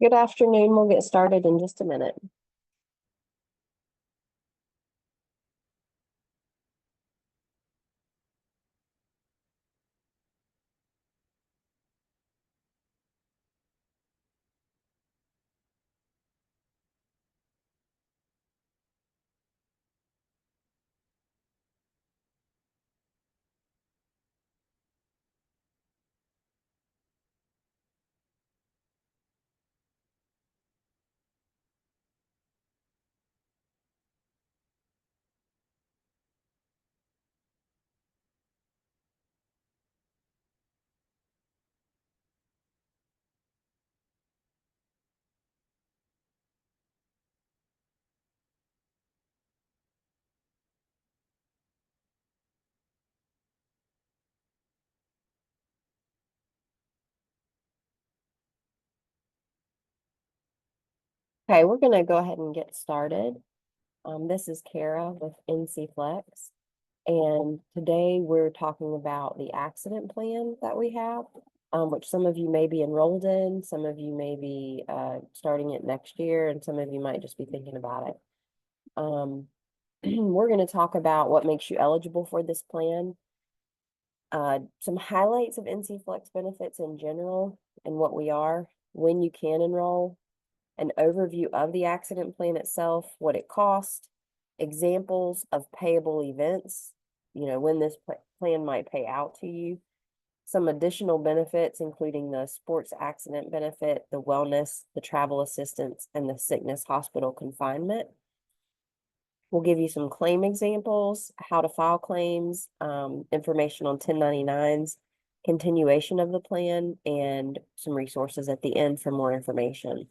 Good afternoon. We'll get started in just a minute. Okay, we're going to go ahead and get started. This is Kara with NCFlex, and today we're talking about the accident plan that we have, which some of you may be enrolled in, some of you may be starting it next year, and some of you might just be thinking about it. We're going to talk about what makes you eligible for this plan, some highlights of NCFlex benefits in general and what we are, when you can enroll, an overview of the accident plan itself, what it costs, examples of payable events, when this plan might pay out to you, some additional benefits, including the sports accident benefit, the wellness, the travel assistance, and the sickness hospital confinement. We'll give you some claim examples, how to file claims, information on 1099s, continuation of the plan, and some resources at the end for more information.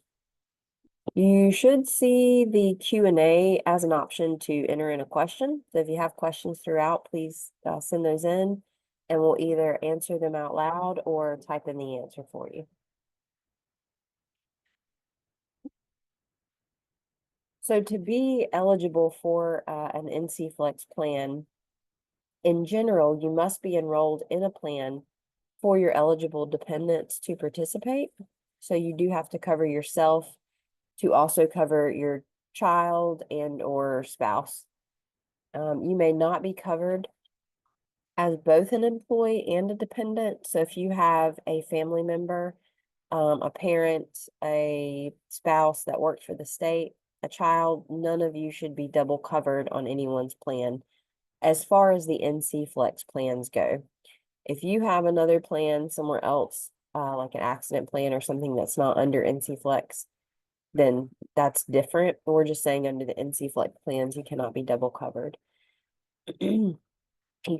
You should see the Q&A as an option to enter in a question. So if you have questions throughout, please send those in, and we'll either answer them out loud or type in the answer for you. So to be eligible for an NCFlex plan, in general, you must be enrolled in a plan for your eligible dependents to participate. So you do have to cover yourself to also cover your child and or spouse. You may not be covered as both an employee and a dependent. So if you have a family member, a parent, a spouse that works for the state, a child, none of you should be double covered on anyone's plan as far as the NCFlex plans go. If you have another plan somewhere else, like an accident plan or something that's not under NCFlex, then that's different. We're just saying under the NCFlex plans, you cannot be double covered. You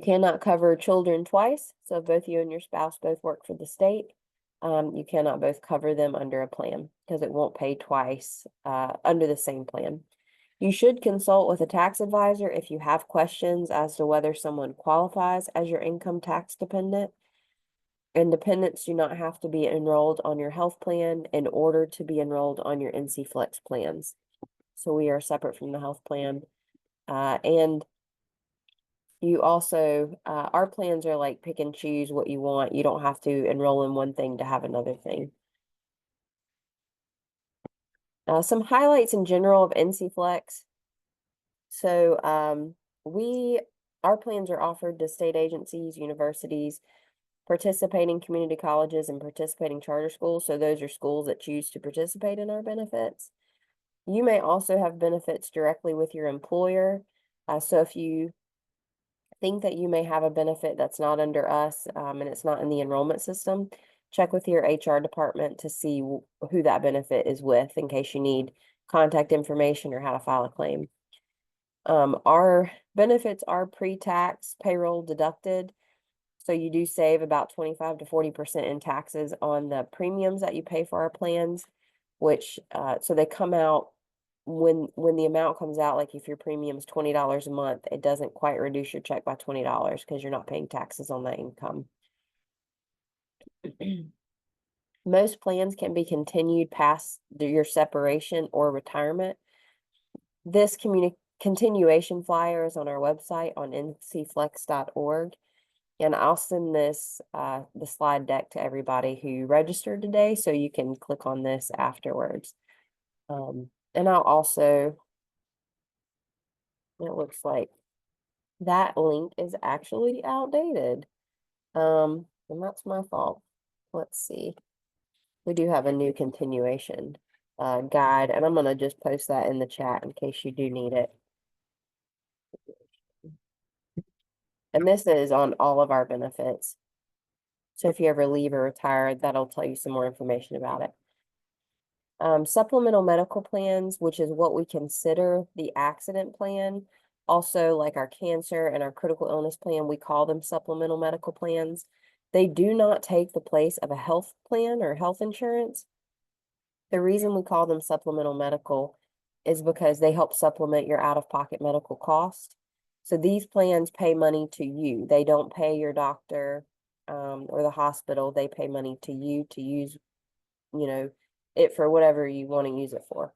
cannot cover children twice. So if both you and your spouse both work for the state, you cannot both cover them under a plan because it won't pay twice under the same plan. You should consult with a tax advisor if you have questions as to whether someone qualifies as your income tax dependent. And dependents do not have to be enrolled on your health plan in order to be enrolled on your NCFlex plans. So we are separate from the health plan. And you also, our plans are like pick and choose what you want. You don't have to enroll in one thing to have another thing. Some highlights in general of NCFlex. So our plans are offered to state agencies, universities, participating community colleges, and participating charter schools. So those are schools that choose to participate in our benefits. You may also have benefits directly with your employer. So if you think that you may have a benefit that's not under us and it's not in the enrollment system, check with your HR department to see who that benefit is with in case you need contact information or how to file a claim. Our benefits are pre-tax payroll deducted. So you do save about 25 to 40% in taxes on the premiums that you pay for our plans, which so they come out when the amount comes out, like if your premium is $20 a month, it doesn't quite reduce your check by $20 because you're not paying taxes on that income. Most plans can be continued past your separation or retirement. This continuation flyer is on our website on ncflex.org. And I'll send this, the slide deck to everybody who registered today, so you can click on this afterwards. And I'll also, it looks like that link is actually outdated. And that's my fault. Let's see. We do have a new continuation guide, and I'm gonna just post that in the chat in case you do need it. And this is on all of our benefits. So if you ever leave or retire, that'll tell you some more information about it. Supplemental medical plans, which is what we consider the accident plan. Also, like our cancer and our critical illness plan, we call them supplemental medical plans. They do not take the place of a health plan or health insurance. The reason we call them supplemental medical is because they help supplement your out-of-pocket medical cost. So these plans pay money to you. They don't pay your doctor or the hospital. They pay money to you to use, it for whatever you want to use it for.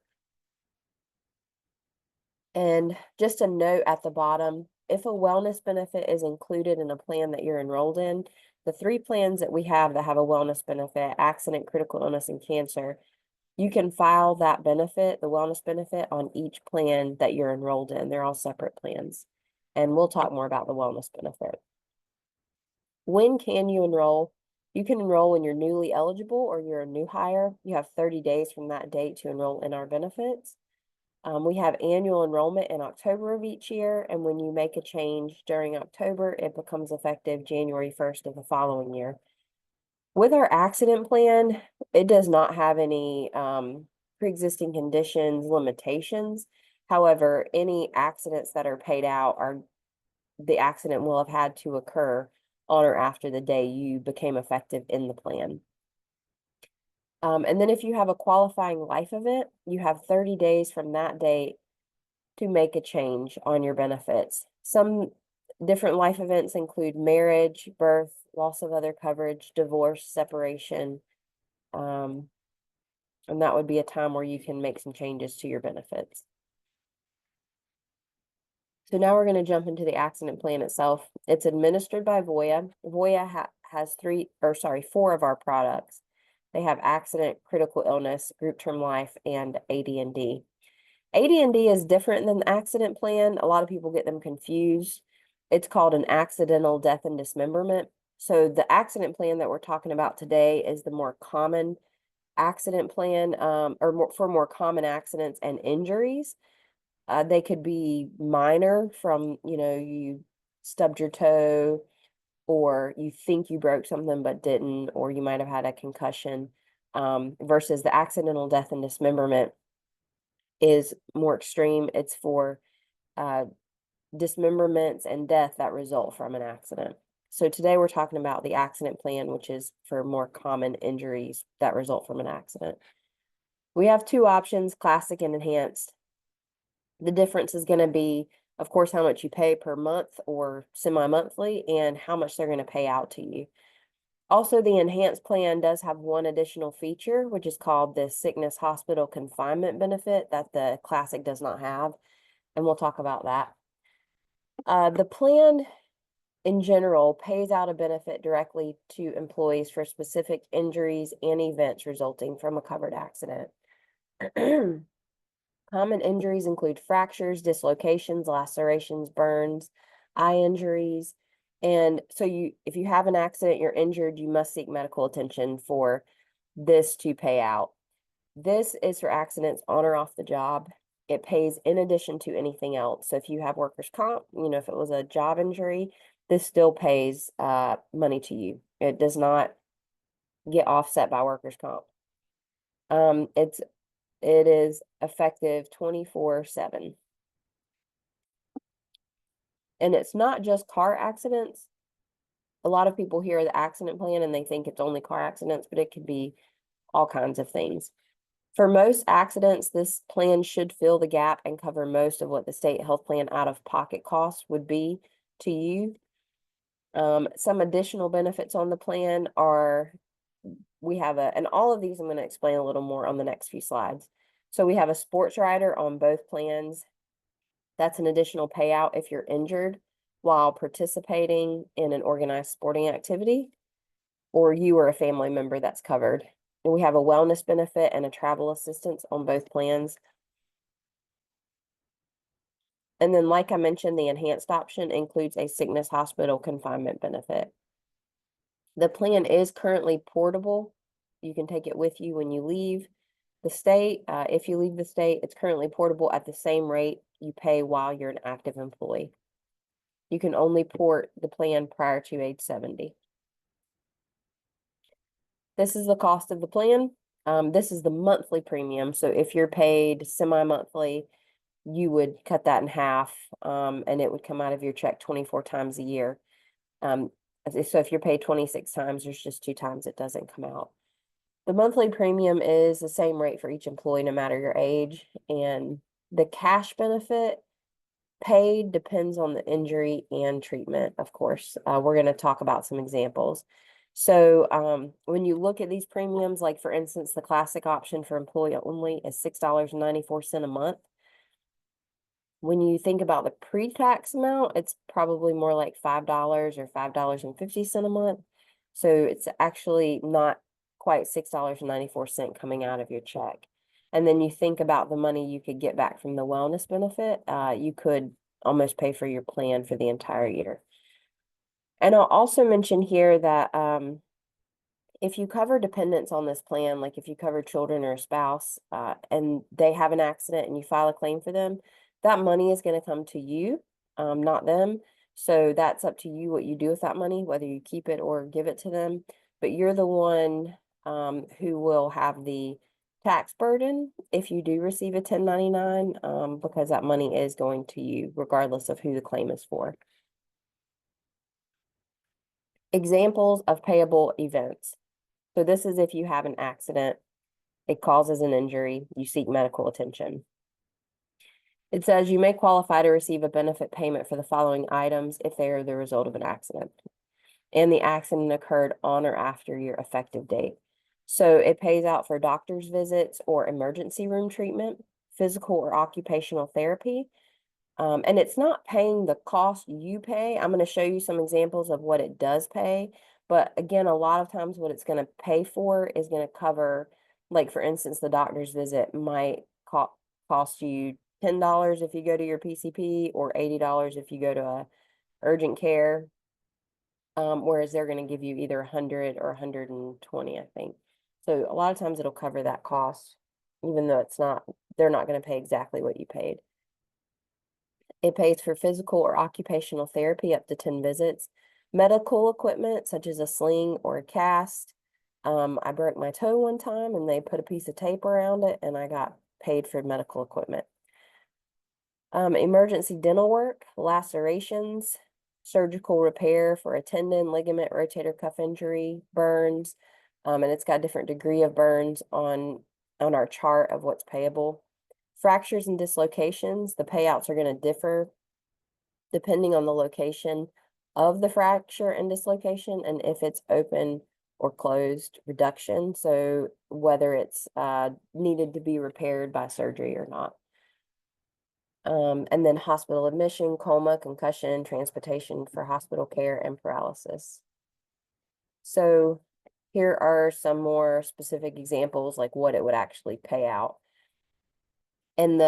And just a note at the bottom, if a wellness benefit is included in a plan that you're enrolled in, the 3 plans that we have that have a wellness benefit, accident, critical illness, and cancer, you can file that benefit, the wellness benefit, on each plan that you're enrolled in. They're all separate plans. And we'll talk more about the wellness benefit. When can you enroll? You can enroll when you're newly eligible or you're a new hire. You have 30 days from that date to enroll in our benefits. We have annual enrollment in October of each year, and when you make a change during October, it becomes effective January 1st of the following year. With our accident plan, it does not have any pre-existing conditions, limitations. However, any accidents that are paid out are the accident will have had to occur on or after the day you became effective in the plan. And then if you have a qualifying life event, you have 30 days from that date to make a change on your benefits. Some different life events include marriage, birth, loss of other coverage, divorce, separation. And that would be a time where you can make some changes to your benefits. So now we're going to jump into the accident plan itself. It's administered by Voya. Voya has 4 of our products. They have accident, critical illness, group term life, and AD&D. AD&D is different than the accident plan. A lot of people get them confused. It's called an accidental death and dismemberment. So the accident plan that we're talking about today is the more common accident plan, for more common accidents and injuries. They could be minor from, you stubbed your toe, or you think you broke something but didn't, or you might have had a concussion, versus the accidental death and dismemberment is more extreme. It's for dismemberments and death that result from an accident. So today we're talking about the accident plan, which is for more common injuries that result from an accident. We have 2 options, classic and enhanced. The difference is going to be, of course, how much you pay per month or semi-monthly and how much they're going to pay out to you. Also, the enhanced plan does have one additional feature, which is called the sickness hospital confinement benefit that the classic does not have. And we'll talk about that. The plan in general pays out a benefit directly to employees for specific injuries and events resulting from a covered accident. Common injuries include fractures, dislocations, lacerations, burns, eye injuries. And so if you have an accident, you're injured, you must seek medical attention for this to pay out. This is for accidents on or off the job. It pays in addition to anything else. So if you have workers' comp, if it was a job injury, this still pays money to you. It does not get offset by workers' comp. It is effective 24/7. And it's not just car accidents. A lot of people hear the accident plan and they think it's only car accidents, but it could be all kinds of things. For most accidents, this plan should fill the gap and cover most of what the state health plan out-of-pocket costs would be to you. Some additional benefits on the plan are, and all of these I'm going to explain a little more on the next few slides. So we have a sports rider on both plans. That's an additional payout if you're injured. while participating in an organized sporting activity, or you or a family member that's covered. And we have a wellness benefit and a travel assistance on both plans. And then, like I mentioned, the enhanced option includes a sickness hospital confinement benefit. The plan is currently portable. You can take it with you when you leave the state. If you leave the state, it's currently portable at the same rate you pay while you're an active employee. You can only port the plan prior to age 70. This is the cost of the plan. This is the monthly premium. So if you're paid semi-monthly, you would cut that in half, and it would come out of your check 24 times a year. So if you're paid 26 times, there's just 2 times it doesn't come out. The monthly premium is the same rate for each employee, no matter your age, and the cash benefit paid depends on the injury and treatment, of course. We're going to talk about some examples. So when you look at these premiums, like for instance, the classic option for employee only is $6.94 a month. When you think about the pre-tax amount, it's probably more like $5 or $5.50 a month. So it's actually not quite $6.94 coming out of your check. And then you think about the money you could get back from the wellness benefit, you could almost pay for your plan for the entire year. And I'll also mention here that if you cover dependents on this plan, like if you cover children or a spouse, and they have an accident and you file a claim for them, that money is going to come to you, not them. So that's up to you what you do with that money, whether you keep it or give it to them. But you're the one who will have the tax burden if you do receive a 1099, because that money is going to you, regardless of who the claim is for. Examples of payable events. So this is if you have an accident, it causes an injury, you seek medical attention. It says you may qualify to receive a benefit payment for the following items if they are the result of an accident, and the accident occurred on or after your effective date. So it pays out for doctor's visits or emergency room treatment, physical or occupational therapy, and it's not paying the cost you pay. I'm going to show you some examples of what it does pay. But again, a lot of times what it's going to pay for is going to cover, like for instance, the doctor's visit might cost you $10 if you go to your PCP, or $80 if you go to a urgent care. Whereas they're going to give you either 100 or 120, I think. So a lot of times it'll cover that cost, even though they're not going to pay exactly what you paid. It pays for physical or occupational therapy up to 10 visits, medical equipment such as a sling or a cast. I broke my toe one time and they put a piece of tape around it and I got paid for medical equipment. Emergency dental work, lacerations, surgical repair for a tendon, ligament, rotator cuff injury, burns, and it's got a different degree of burns on our chart of what's payable. Fractures and dislocations, the payouts are going to differ depending on the location of the fracture and dislocation and if it's open or closed reduction. So whether it's needed to be repaired by surgery or not. And then hospital admission, coma, concussion, transportation for hospital care, and paralysis. So here are some more specific examples, like what it would actually pay out. And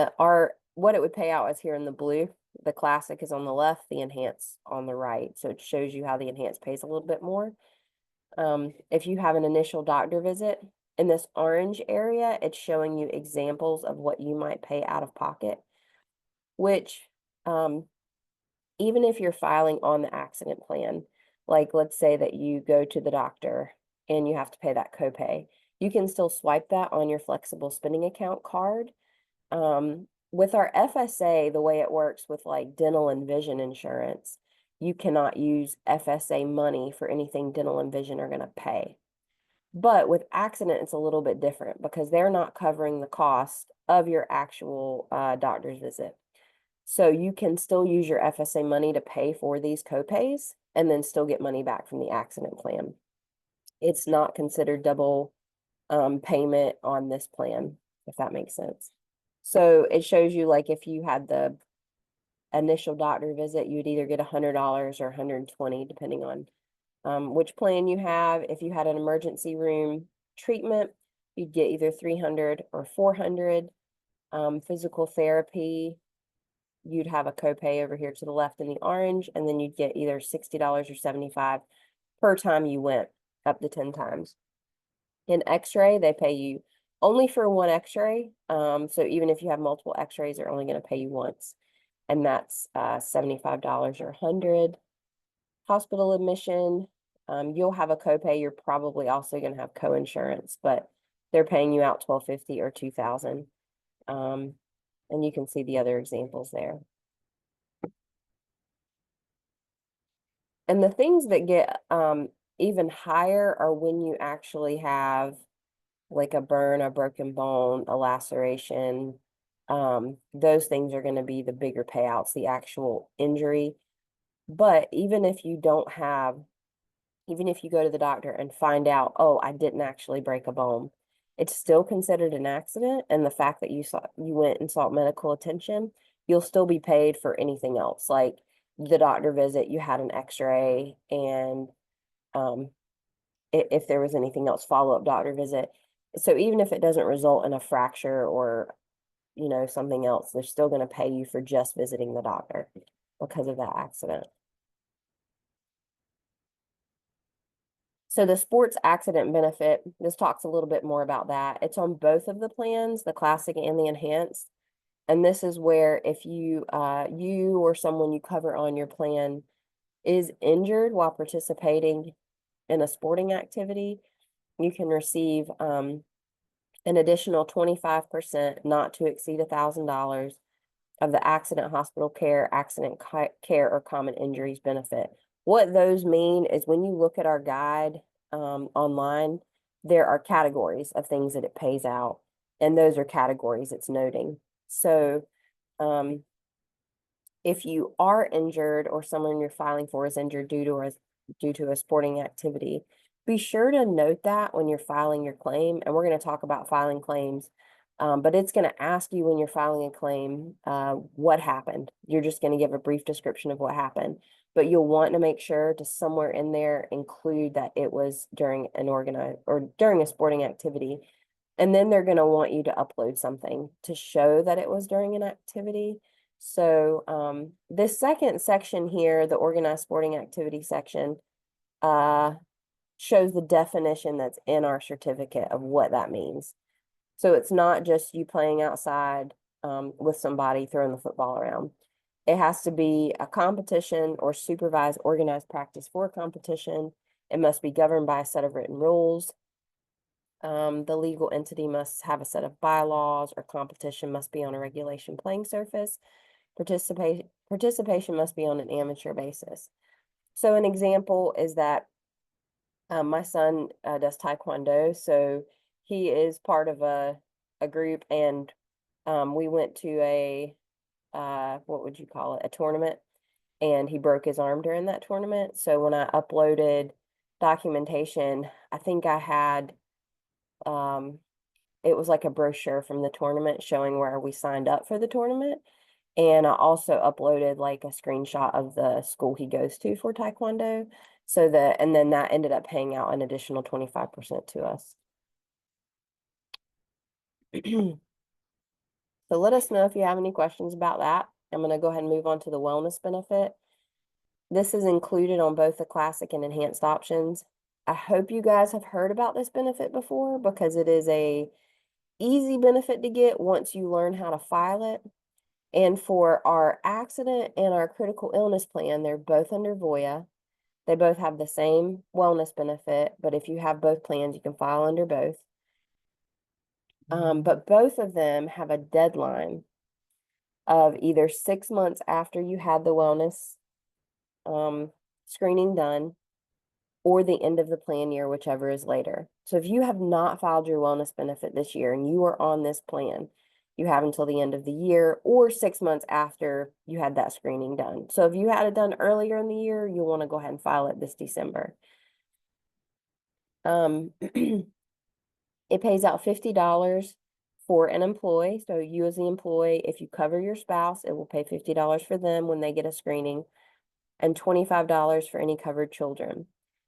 what it would pay out is here in the blue. The classic is on the left, the enhanced on the right. So it shows you how the enhanced pays a little bit more. If you have an initial doctor visit, in this orange area, it's showing you examples of what you might pay out of pocket, which even if you're filing on the accident plan, like let's say that you go to the doctor and you have to pay that copay, you can still swipe that on your flexible spending account card. With our FSA, the way it works with like dental and vision insurance, you cannot use FSA money for anything dental and vision are going to pay. But with accident, it's a little bit different because they're not covering the cost of your actual doctor's visit. So you can still use your FSA money to pay for these copays and then still get money back from the accident plan. It's not considered double payment on this plan, if that makes sense. So it shows you like if you had the initial doctor visit, you'd either get $100 or $120, depending on which plan you have. If you had an emergency room treatment, you'd get either 300 or 400. Physical therapy, you'd have a copay over here to the left in the orange, and then you'd get either $60 or 75 per time you went, up to 10 times. In x-ray, they pay you only for one x-ray. So even if you have multiple x-rays, they're only going to pay you once. And that's $75 or 100. Hospital admission, you'll have a copay. You're probably also going to have co-insurance, but they're paying you out $1,250 or $2,000. And you can see the other examples there. And the things that get even higher are when you actually have like a burn, a broken bone, a laceration. Those things are going to be the bigger payouts, the actual injury. But even if you don't have, even if you go to the doctor and find out, oh, I didn't actually break a bone, it's still considered an accident. And the fact that you went and sought medical attention, you'll still be paid for anything else. Like the doctor visit, you had an x-ray, and if there was anything else, follow-up doctor visit. So even if it doesn't result in a fracture or, something else, they're still going to pay you for just visiting the doctor because of that accident. So the sports accident benefit, this talks a little bit more about that. It's on both of the plans, the classic and the enhanced. And this is where if you or someone you cover on your plan is injured while participating in a sporting activity, you can receive an additional 25%, not to exceed $1,000, of the accident hospital care, accident care, or common injuries benefit. What those mean is when you look at our guide online, there are categories of things that it pays out, and those are categories it's noting. So if you are injured or someone you're filing for is injured due to a sporting activity, be sure to note that when you're filing your claim. And we're going to talk about filing claims, but it's going to ask you when you're filing a claim what happened. You're just going to give a brief description of what happened, but you'll want to make sure to somewhere in there include that it was during an organized or during a sporting activity. And then they're going to want you to upload something to show that it was during an activity. So this second section here, the organized sporting activity section, shows the definition that's in our certificate of what that means. So it's not just you playing outside with somebody throwing the football around. It has to be a competition or supervised organized practice for a competition. It must be governed by a set of written rules. The legal entity must have a set of bylaws, or competition must be on a regulation playing surface. Participation must be on an amateur basis. So an example is that my son does Taekwondo, so he is part of a group, and we went to a what would you call it, a tournament, and he broke his arm during that tournament. So when I uploaded documentation, I think I had it was like a brochure from the tournament showing where we signed up for the tournament. And I also uploaded like a screenshot of the school he goes to for Taekwondo. And then that ended up paying out an additional 25% to us. So let us know if you have any questions about that. I'm going to go ahead and move on to the wellness benefit. This is included on both the classic and enhanced options. I hope you guys have heard about this benefit before, because it is a easy benefit to get once you learn how to file it. And for our accident and our critical illness plan, they're both under VOIA. They both have the same wellness benefit, but if you have both plans, you can file under both. But both of them have a deadline of either 6 months after you had the wellness screening done, or the end of the plan year, whichever is later. So if you have not filed your wellness benefit this year and you are on this plan, you have until the end of the year or 6 months after you had that screening done. So if you had it done earlier in the year, you'll want to go ahead and file it this December. It pays out $50 for an employee. So you as the employee, if you cover your spouse, it will pay $50 for them when they get a screening and $25 for any covered children.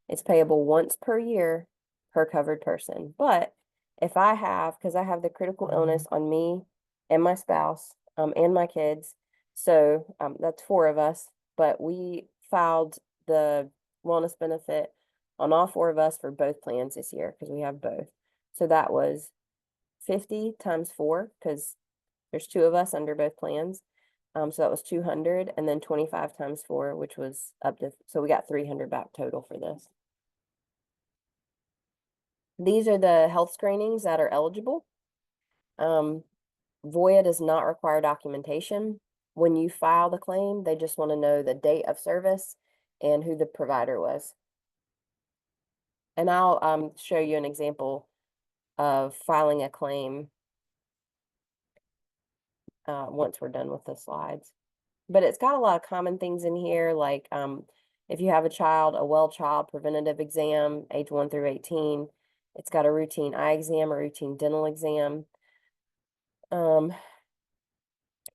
It's payable once per year per covered person. But if I have, because I have the critical illness on me and my spouse, and my kids, so that's 4 of us, but we filed the wellness benefit on all 4 of us for both plans this year because we have both. So that was 50 times 4 because there's 2 of us under both plans. So that was 200 and then 25 times 4, which was up to, so we got 300 back total for this. These are the health screenings that are eligible. Voya does not require documentation. When you file the claim, they just want to know the date of service and who the provider was. And I'll show you an example of filing a claim once we're done with the slides. But it's got a lot of common things in here, like if you have a child, a well child preventative exam, age 1 through 18. It's got a routine eye exam, a routine dental exam.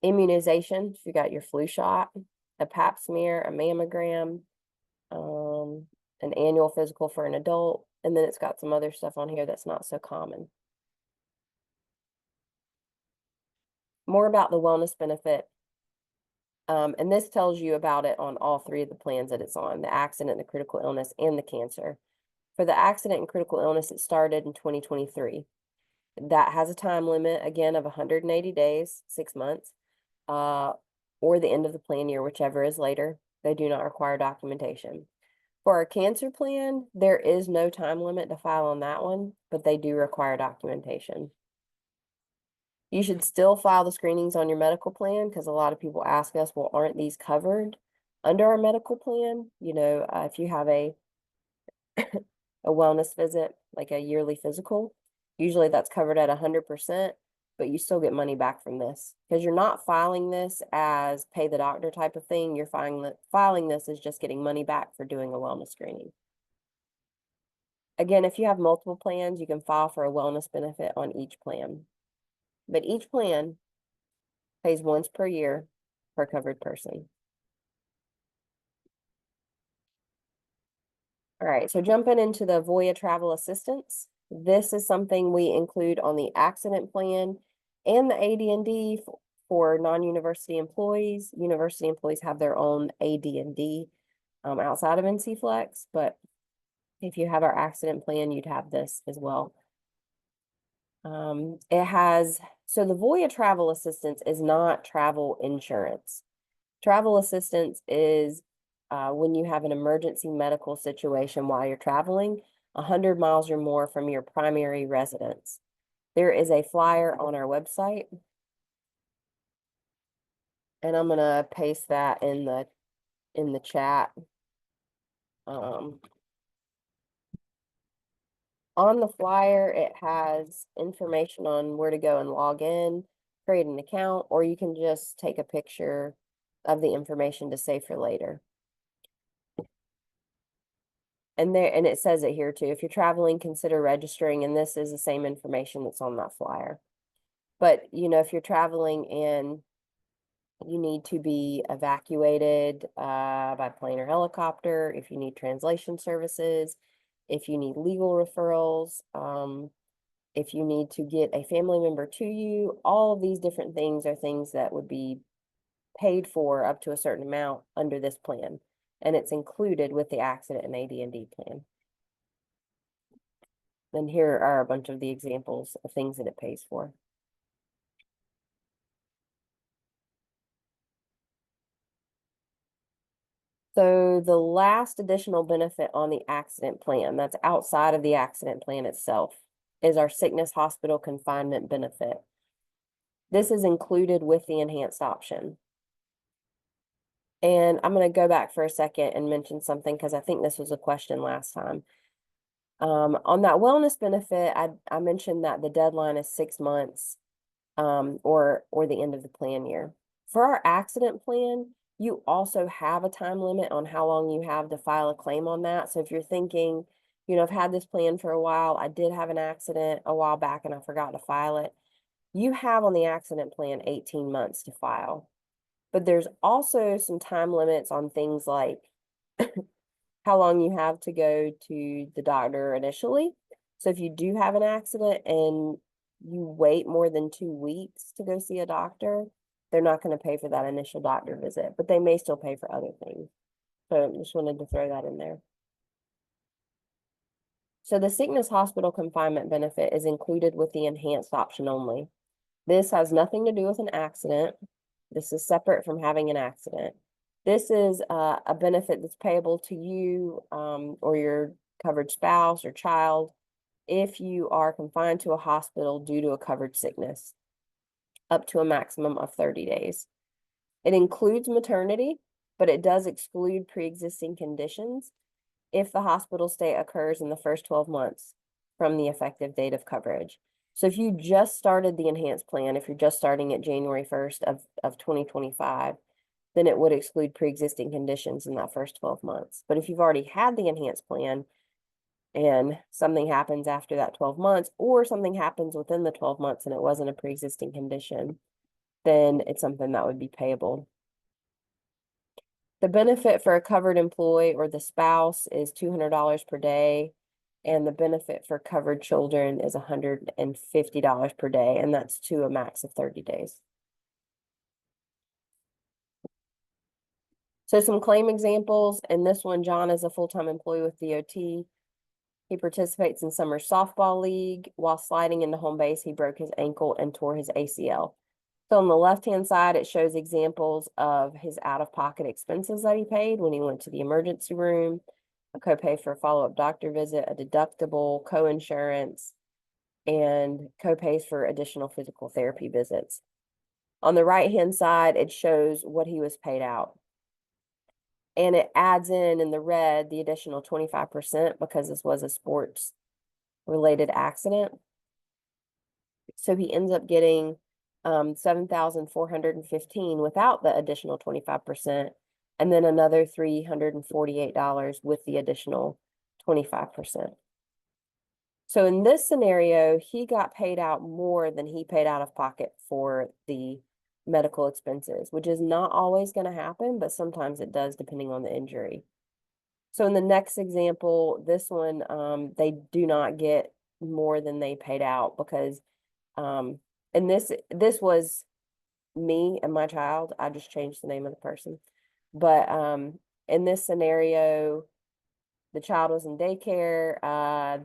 Immunization, if you got your flu shot, a pap smear, a mammogram, an annual physical for an adult, and then it's got some other stuff on here that's not so common. More about the wellness benefit. And this tells you about it on all 3 of the plans that it's on, the accident, the critical illness, and the cancer. For the accident and critical illness, it started in 2023. That has a time limit, again, of 180 days, 6 months, or the end of the plan year, whichever is later. They do not require documentation. For our cancer plan, there is no time limit to file on that one, but they do require documentation. You should still file the screenings on your medical plan because a lot of people ask us, well, aren't these covered under our medical plan? You know, if you have a wellness visit, like a yearly physical, usually that's covered at 100%, but you still get money back from this because you're not filing this as pay the doctor type of thing. You're filing this as just getting money back for doing a wellness screening. Again, if you have multiple plans, you can file for a wellness benefit on each plan. But each plan pays once per year per covered person. All right, so jumping into the Voya travel assistance. This is something we include on the accident plan and the AD&D for non-university employees. University employees have their own AD&D outside of NCFlex, but if you have our accident plan, you'd have this as well. It has, so the Voya travel assistance is not travel insurance. Travel assistance is when you have an emergency medical situation while you're traveling 100 miles or more from your primary residence. There is a flyer on our website, and I'm gonna paste that in the chat. On the flyer, it has information on where to go and log in, create an account, or you can just take a picture of the information to save for later. And it says it here too. If you're traveling, consider registering, and this is the same information that's on that flyer. But you know, if you're traveling and you need to be evacuated by plane or helicopter, if you need translation services, if you need legal referrals, if you need to get a family member to you, all of these different things are things that would be paid for up to a certain amount under this plan. And it's included with the accident and AD&D plan. And here are a bunch of the examples of things that it pays for. So the last additional benefit on the accident plan, that's outside of the accident plan itself, is our sickness hospital confinement benefit. This is included with the enhanced option. And I'm going to go back for a second and mention something because I think this was a question last time. On that wellness benefit, I mentioned that the deadline is 6 months or the end of the plan year. For our accident plan, you also have a time limit on how long you have to file a claim on that. So if you're thinking, you know, I've had this plan for a while, I did have an accident a while back and I forgot to file it. You have on the accident plan 18 months to file, but there's also some time limits on things like how long you have to go to the doctor initially. So if you do have an accident and you wait more than 2 weeks to go see a doctor, they're not going to pay for that initial doctor visit, but they may still pay for other things. So I just wanted to throw that in there. So the sickness hospital confinement benefit is included with the enhanced option only. This has nothing to do with an accident. This is separate from having an accident. This is a benefit that's payable to you or your covered spouse or child if you are confined to a hospital due to a covered sickness, up to a maximum of 30 days. It includes maternity, but it does exclude pre-existing conditions if the hospital stay occurs in the first 12 months from the effective date of coverage. So if you just started the enhanced plan, if you're just starting at January 1st of 2025, then it would exclude pre-existing conditions in that first 12 months. But if you've already had the enhanced plan and something happens after that 12 months, or something happens within the 12 months and it wasn't a pre-existing condition, then it's something that would be payable. The benefit for a covered employee or the spouse is $200 per day, and the benefit for covered children is $150 per day, and that's to a max of 30 days. So some claim examples. In this one, John is a full-time employee with DOT. He participates in summer softball league. While sliding into home base, he broke his ankle and tore his ACL. So on the left-hand side, it shows examples of his out-of-pocket expenses that he paid when he went to the emergency room, a copay for a follow-up doctor visit, a deductible, co-insurance, and copays for additional physical therapy visits. On the right-hand side, it shows what he was paid out. And it adds in the red the additional 25% because this was a sports-related accident. So he ends up getting 7,415 without the additional 25%, and then another $348 with the additional 25%. So in this scenario, he got paid out more than he paid out of pocket for the medical expenses, which is not always going to happen, but sometimes it does depending on the injury. So in the next example, this one, they do not get more than they paid out because, and this was me and my child. I just changed the name of the person. But in this scenario, the child was in daycare.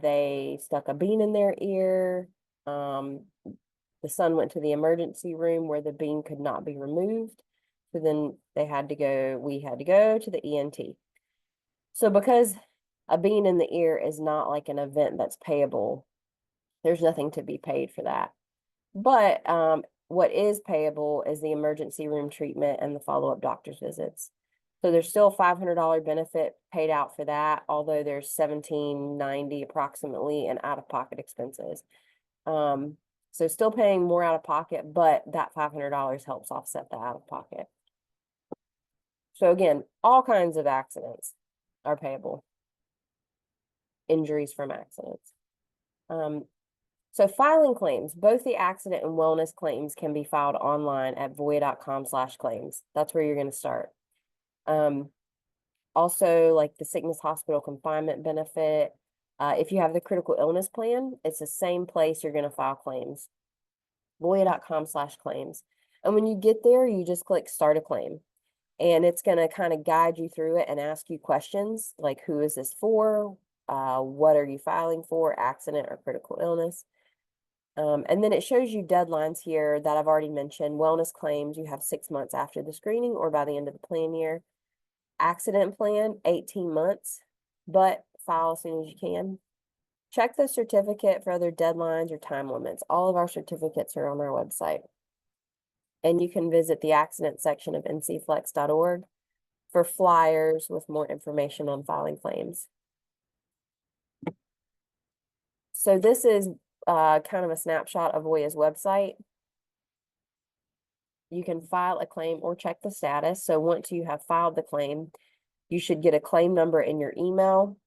They stuck a bean in their ear. The son went to the emergency room where the bean could not be removed. So then we had to go to the ENT. So because a bean in the ear is not like an event that's payable, there's nothing to be paid for that. But what is payable is the emergency room treatment and the follow-up doctor's visits. So there's still a $500 benefit paid out for that, although there's $1,790 approximately in out-of-pocket expenses. So still paying more out of pocket, but that $500 helps offset the out of pocket. So again, all kinds of accidents are payable. Injuries from accidents. So filing claims, both the accident and wellness claims can be filed online at voya.com/claims. That's where you're going to start. Also, like the sickness hospital confinement benefit, if you have the critical illness plan, it's the same place you're going to file claims. voya.com/claims. And when you get there, you just click start a claim. And it's going to kind of guide you through it and ask you questions like, who is this for? What are you filing for? Accident or critical illness? And then it shows you deadlines here that I've already mentioned. Wellness claims, you have 6 months after the screening or by the end of the plan year. Accident plan, 18 months, but file as soon as you can. Check the certificate for other deadlines or time limits. All of our certificates are on our website. And you can visit the accident section of ncflex.org for flyers with more information on filing claims. So this is kind of a snapshot of Voya's website. You can file a claim or check the status. So once you have filed the claim, you should get a claim number in your email.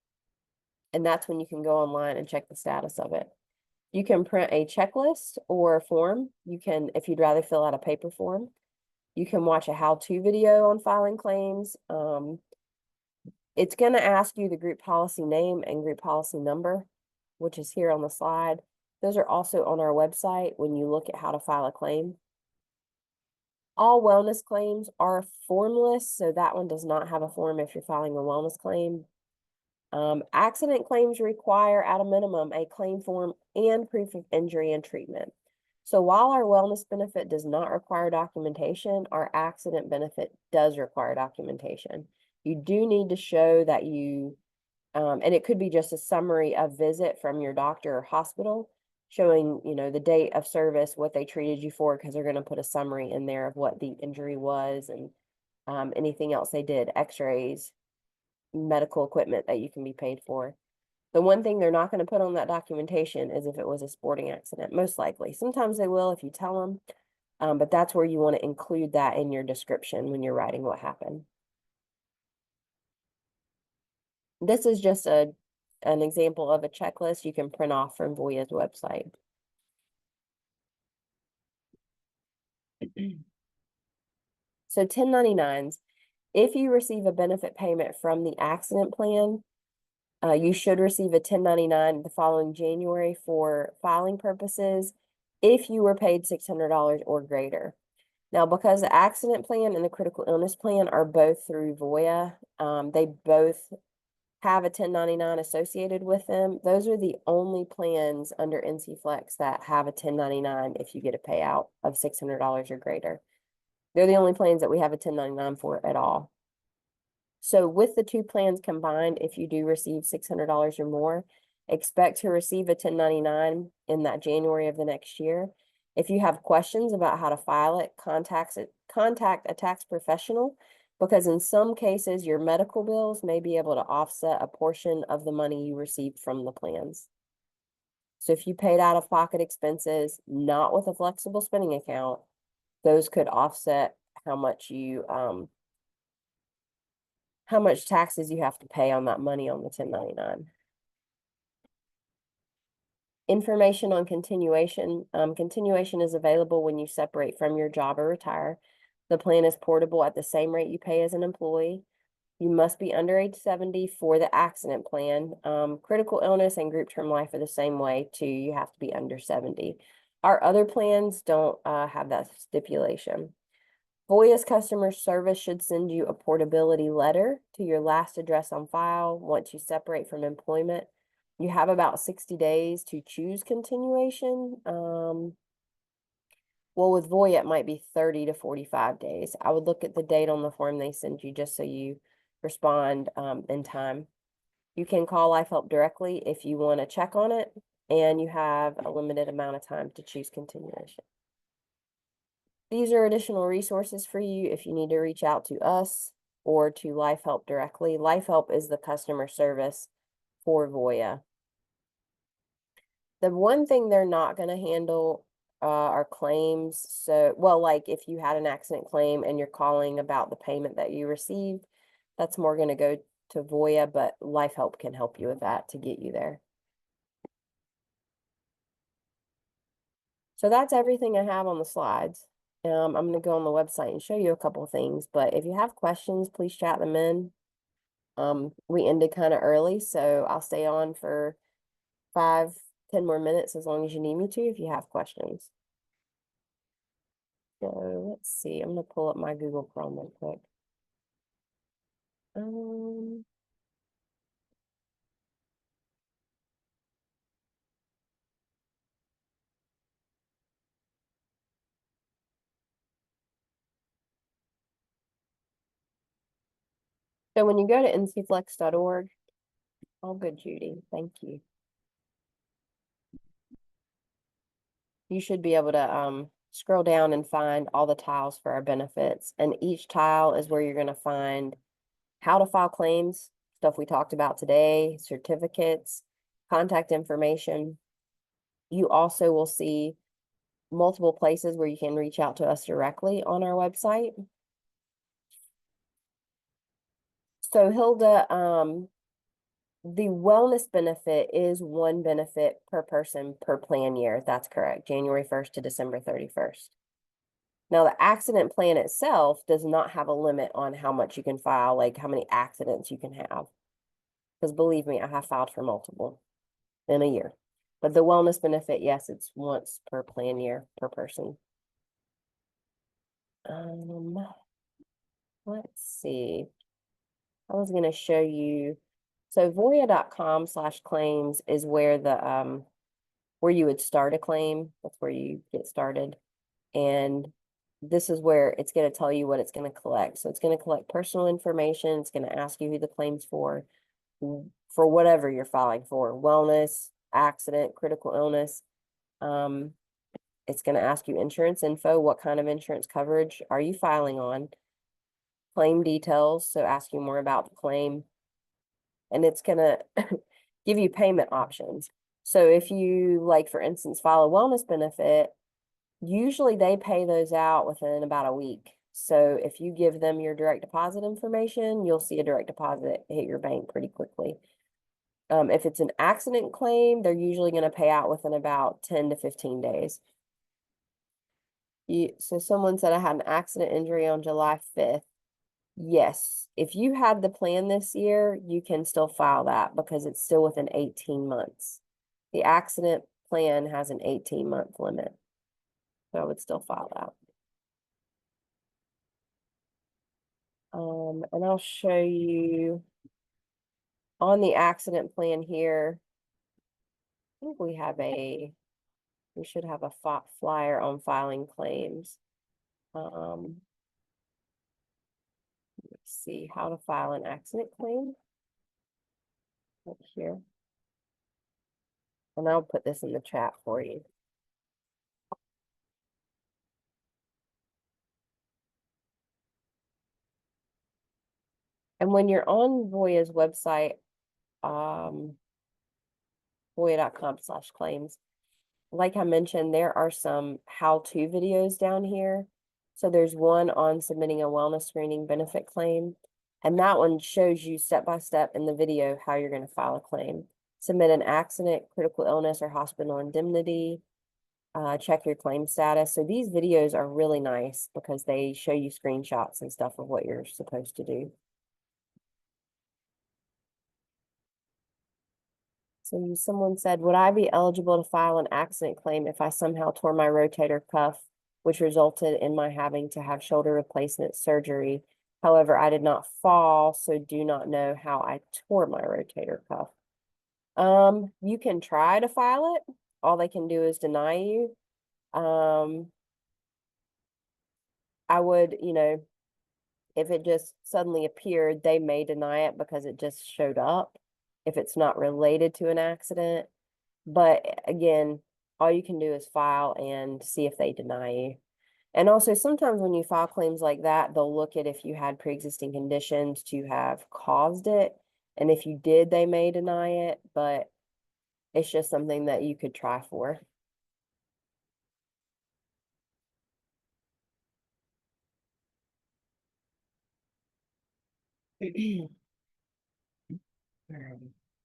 And that's when you can go online and check the status of it. You can print a checklist or a form. You can, if you'd rather fill out a paper form. You can watch a how-to video on filing claims. It's going to ask you the group policy name and group policy number, which is here on the slide. Those are also on our website when you look at how to file a claim. All wellness claims are formless, so that one does not have a form if you're filing a wellness claim. Accident claims require at a minimum a claim form and proof of injury and treatment. So while our wellness benefit does not require documentation, our accident benefit does require documentation. You do need to show that you, and it could be just a summary of visit from your doctor or hospital, showing, the date of service, what they treated you for, because they're going to put a summary in there of what the injury was and anything else they did, x-rays, medical equipment that you can be paid for. The one thing they're not going to put on that documentation is if it was a sporting accident, most likely. Sometimes they will if you tell them, but that's where you want to include that in your description when you're writing what happened. This is just an example of a checklist you can print off from Voya's website. So 1099s, if you receive a benefit payment from the accident plan, you should receive a 1099 the following January for filing purposes if you were paid $600 or greater. Now, because the accident plan and the critical illness plan are both through Voya, they both have a 1099 associated with them. Those are the only plans under NCFlex that have a 1099 if you get a payout of $600 or greater. They're the only plans that we have a 1099 for at all. So with the two plans combined, if you do receive $600 or more, expect to receive a 1099 in that January of the next year. If you have questions about how to file it, contact a tax professional, because in some cases, your medical bills may be able to offset a portion of the money you received from the plans. So if you paid out-of-pocket expenses, not with a flexible spending account, those could offset how much taxes you have to pay on that money on the 1099. Information on continuation. Continuation is available when you separate from your job or retire. The plan is portable at the same rate you pay as an employee. You must be under age 70 for the accident plan. Critical illness and group term life are the same way too. You have to be under 70. Our other plans don't have that stipulation. Voya's customer service should send you a portability letter to your last address on file once you separate from employment. You have about 60 days to choose continuation. Well, with Voya, it might be 30 to 45 days. I would look at the date on the form they send you just so you respond in time. You can call Life Help directly if you want to check on it, and you have a limited amount of time to choose continuation. These are additional resources for you if you need to reach out to us or to Life Help directly. Life Help is the customer service for Voya. The one thing they're not going to handle are claims. So, well, like if you had an accident claim and you're calling about the payment that you received, that's more going to go to Voya, but Life Help can help you with that to get you there. So that's everything I have on the slides. I'm going to go on the website and show you a couple of things, but if you have questions, please chat them in. We ended kind of early, so I'll stay on for 5-10 more minutes as long as you need me to if you have questions. So let's see, I'm going to pull up my Google Chrome real quick. So when you go to ncflex.org, all good, Judy, thank you. You should be able to scroll down and find all the tiles for our benefits. And each tile is where you're going to find how to file claims, stuff we talked about today, certificates, contact information. You also will see multiple places where you can reach out to us directly on our website. So Hilda, The wellness benefit is one benefit per person per plan year. That's correct. January 1st to December 31st. Now, the accident plan itself does not have a limit on how much you can file, like how many accidents you can have. Because believe me, I have filed for multiple in a year. But the wellness benefit, yes, it's once per plan year per person. Let's see. I was going to show you. So voya.com/claims is where where you would start a claim. That's where you get started. And this is where it's going to tell you what it's going to collect. So it's going to collect personal information. It's going to ask you who the claim's for whatever you're filing for, wellness, accident, critical illness. It's going to ask you insurance info. What kind of insurance coverage are you filing on? Claim details. So ask you more about the claim. And it's going to give you payment options. So if you, like, for instance, file a wellness benefit, usually they pay those out within about a week. So if you give them your direct deposit information, you'll see a direct deposit hit your bank pretty quickly. If it's an accident claim, they're usually going to pay out within about 10 to 15 days. So someone said I had an accident injury on July 5th. Yes, if you had the plan this year, you can still file that because it's still within 18 months. The accident plan has an 18-month limit. So I would still file that. And I'll show you on the accident plan here. I think we should have a flyer on filing claims. Let's see how to file an accident claim right here. And I'll put this in the chat for you. And when you're on Voya's website, voya.com/claims, like I mentioned, there are some how-to videos down here. So there's one on submitting a wellness screening benefit claim. And that one shows you step-by-step in the video how you're going to file a claim. Submit an accident, critical illness, or hospital indemnity. Check your claim status. So these videos are really nice because they show you screenshots and stuff of what you're supposed to do. So someone said, would I be eligible to file an accident claim if I somehow tore my rotator cuff, which resulted in my having to have shoulder replacement surgery? However, I did not fall, so do not know how I tore my rotator cuff. You can try to file it. All they can do is deny you. I would, if it just suddenly appeared, they may deny it because it just showed up if it's not related to an accident. But again, all you can do is file and see if they deny you. And also sometimes when you file claims like that, they'll look at if you had pre-existing conditions to have caused it. And if you did, they may deny it, but it's just something that you could try for. Alrighty.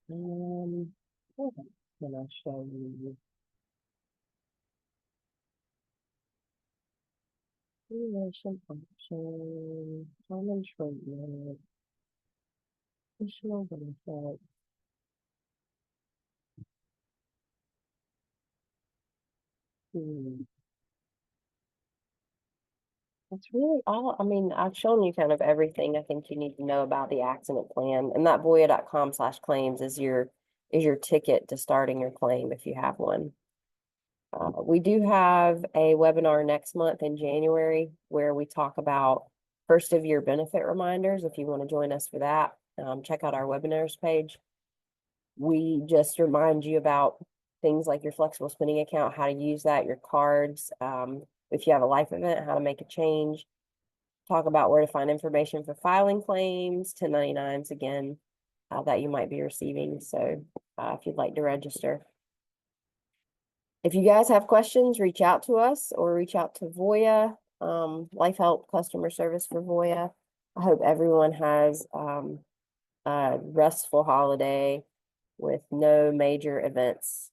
Then I'll show you simulation function, common treatment, additional benefit. That's really all. I mean, I've shown you kind of everything I think you need to know about the accident plan, and that voya.com/claims is your ticket to starting your claim if you have one. We do have a webinar next month in January where we talk about first of year benefit reminders. If you want to join us for that, check out our webinars page. We just remind you about things like your flexible spending account, how to use that, your cards, if you have a life event, how to make a change, talk about where to find information for filing claims, 1099s again, that you might be receiving. So if you'd like to register. If you guys have questions, reach out to us or reach out to Voya, Life Help customer service for Voya. I hope everyone has a restful holiday. with no major events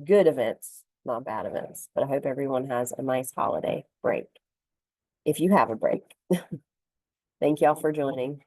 good events, not bad events. But I hope everyone has a nice holiday break. If you have a break. Thank y'all for joining.